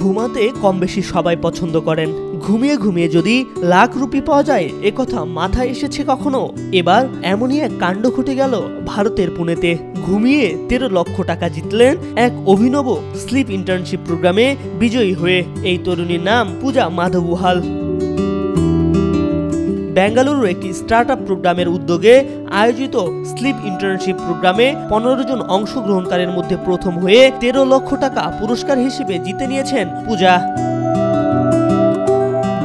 ঘুমাতে কম বেশি সবাই পছন্দ করেন। ঘুমিয়ে ঘুমিয়ে যদি লাখ রুপি পাওয়া যায় একথা মাথায় এসেছে কখনো? এবার এমনই এক কাণ্ড ঘটে গেল ভারতের পুনেতে। ঘুমিয়ে 13 লক্ষ টাকা জিতলেন এক অভিনব স্লিপ ইন্টার্নশিপ প্রোগ্রামে বিজয়ী হয়ে। এই তরুণীর নাম পূজা মাধবুহাল। বেঙ্গালুরুর একটি স্টার্টআপ প্রোগ্রামের উদ্যোগে আয়োজিত স্লিপ ইন্টার্নশিপ প্রোগ্রামে 15 জন অংশগ্রহণকারীর মধ্যে প্রথম হয়ে 13 লক্ষ টাকা পুরস্কার হিসেবে জিতে নিয়েছেন পূজা।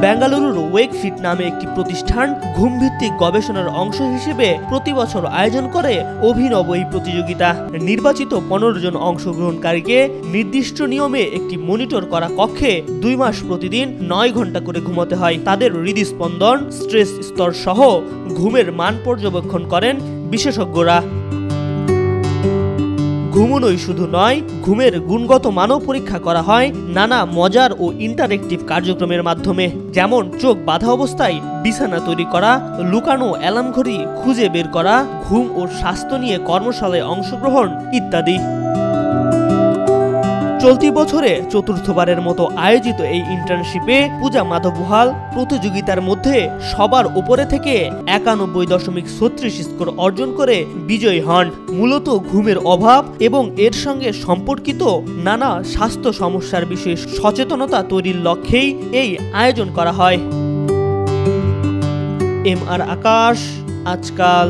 বেঙ্গালুরুর ওয়েকফিট নামে একটি প্রতিষ্ঠান ঘুমভিত্তিক গবেষণার অংশ হিসেবে প্রতি বছর আয়োজন করে অভিনব এই প্রতিযোগিতা। নির্বাচিত 15 জন অংশগ্রহণকারীকে নির্দিষ্ট নিয়মে একটি মনিটর করা কক্ষে 2 মাস প্রতিদিন 9 ঘন্টা করে ঘুমাতে হয়। তাদের হৃদস্পন্দন, স্ট্রেস স্তর সহ ঘুমের মান পর্যবেক্ষণ করেন বিশেষজ্ঞরা। ঘুমনোই শুধু নয়, ঘুমের গুণগত মানও পরীক্ষা করা হয় নানা মজার ও ইন্টারেক্টিভ কার্যক্রমের মাধ্যমে, যেমন চোখ বাঁধা অবস্থায় বিছানা তৈরি করা, লুকানো অ্যালার্ম ঘড়ি খুঁজে বের করা, ঘুম ও স্বাস্থ্য নিয়ে কর্মশালায় অংশগ্রহণ ইত্যাদি। চলতি বছরে চতুর্থবারের মতো আয়োজিত এই ইন্টার্নশিপে পূজা মাধবুহাল প্রতিযোগিতার মধ্যে সবার উপরে থেকে 91.36 স্কোর অর্জন করে বিজয়ী হন। মূলত ঘুমের অভাব এবং এর সঙ্গে সম্পর্কিত নানা স্বাস্থ্য সমস্যার বিষয়ে সচেতনতা তৈরির লক্ষ্যেই এই আয়োজন করা হয়। MR আকাশ, আজকাল।